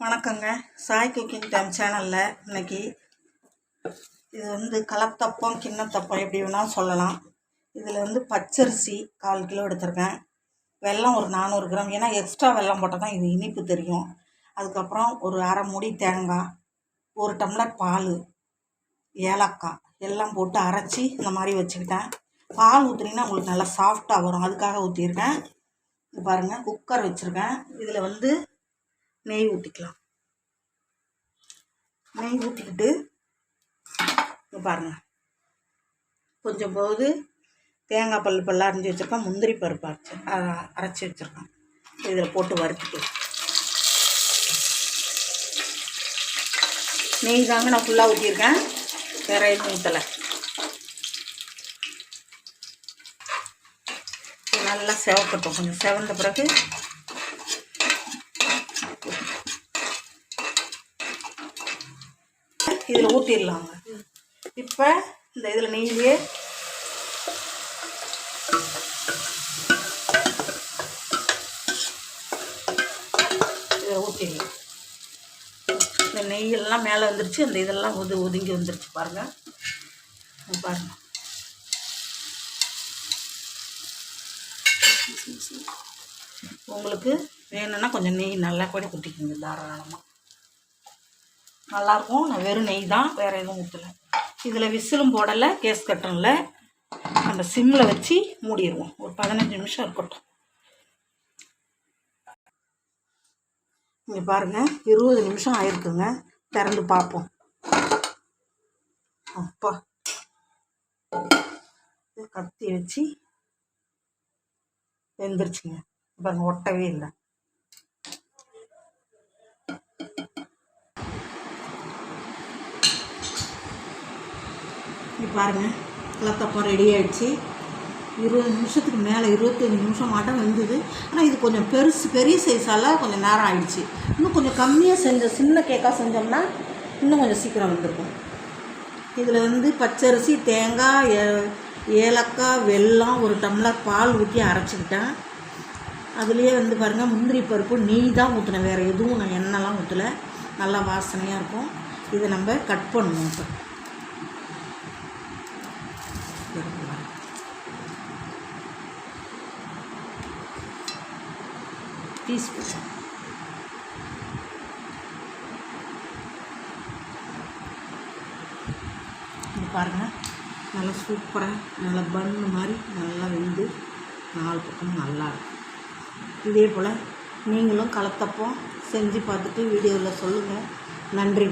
வணக்கங்க. Sai cooking time சேனலில் இன்றைக்கி இது கலத்தப்பம் கிண்ணத்தப்பம் எப்படி வேணாலும் சொல்லலாம். இதில் பச்சரிசி 1/4 கிலோ எடுத்திருக்கேன். வெல்லம் ஒரு 400 கிராம், ஏன்னா எக்ஸ்ட்ரா வெல்லம் போட்டால் தான் இது இனிப்பு தெரியும். அதுக்கப்புறம் ஒரு அரை மூடி தேங்காய், 1 டம்ளர் பால், ஏலக்காய் எல்லாம் போட்டு அரைச்சி இந்த மாதிரி வச்சுக்கிட்டேன். பால் ஊற்றுனீங்கன்னா உங்களுக்கு நல்லா சாஃப்டாக வரும், அதுக்காக ஊற்றிருக்கேன். பாருங்கள், குக்கர் வச்சுருக்கேன். இதில் நெய் ஊற்றிக்கலாம். நெய் ஊற்றிக்கிட்டு பாருங்கள், கொஞ்சம் போது தேங்காய் பல்லாக அரைஞ்சி வச்சுருக்கேன். முந்திரி பருப்பு அரைச்சி வச்சுருக்கேன். இதில் போட்டு வறுத்துட்டு நெய் தாங்க நான் ஃபுல்லாக ஊற்றிருக்கேன், வேறு எதுவும் ஊற்றலை. நல்லா செவக்கட்டும். கொஞ்சம் செவந்த பிறகு இதில் ஊற்றிடலாங்க. இப்போ இந்த இதில் நெய்யே இதில் ஊற்றிடலாம். இந்த நெய்யெல்லாம் மேலே வந்துருச்சு, அந்த இதெல்லாம் ஒதுங்கி வந்துருச்சு பாருங்கள். பாருங்கள், உங்களுக்கு வேணும்னா கொஞ்சம் நெய் நல்லா கூட ஊற்றிக்கோங்க, தாராளமாக நல்லாயிருக்கும். நான் வெறும் நெய் தான், வேறு எதுவும் ஊற்றலை. இதில் விசிலும் போடலை, கேஸ் கட்டனில் அந்த சிம்மில் வச்சு மூடிடுவோம். ஒரு 15 நிமிஷம் இருக்கட்டும். இங்கே பாருங்கள், 20 நிமிஷம் ஆயிருக்குங்க. திறந்து பார்ப்போம். அப்பா, கத்தி வச்சு வெந்துருச்சுங்க. பாருங்கள், ஒட்டவே இல்லை. இங்கே பாருங்கள், கலத்தப்பம் ரெடி ஆகிடுச்சு. 20 நிமிஷத்துக்கு மேலே, 25 நிமிஷம் மாட்டம் வெந்தது. ஆனால் இது கொஞ்சம் பெரிய சைஸால் கொஞ்சம் நேரம் ஆகிடுச்சு. இன்னும் கொஞ்சம் கம்மியாக சின்ன கேக்காக செஞ்சோம்னா இன்னும் கொஞ்சம் சீக்கிரம் வந்திருக்கும். இதில் பச்சரிசி, தேங்காய், ஏலக்காய், வெல்லம், 1 டம்ளர் பால் ஊற்றி அரைச்சிக்கிட்டேன். அதுலேயே பாருங்கள், முந்திரி பருப்பு, நெய் தான் ஊற்றினேன், வேறு எதுவும் நான் எண்ணெய்லாம் ஊற்றலை. நல்லா வாசனையாக இருக்கும். இதை நம்ம கட் பண்ணுவோம். இப்போ டீஸ்பூன் இது பாருங்கள், நல்லா சூப்பராக நல்லா பன்னு மாதிரி நல்லா வெந்து 4 பக்கம் நல்லா இருக்கும். இதே போல் நீங்களும் கலத்தப்பம் செஞ்சு பார்த்துட்டு வீடியோவில் சொல்லுங்கள். நன்றி.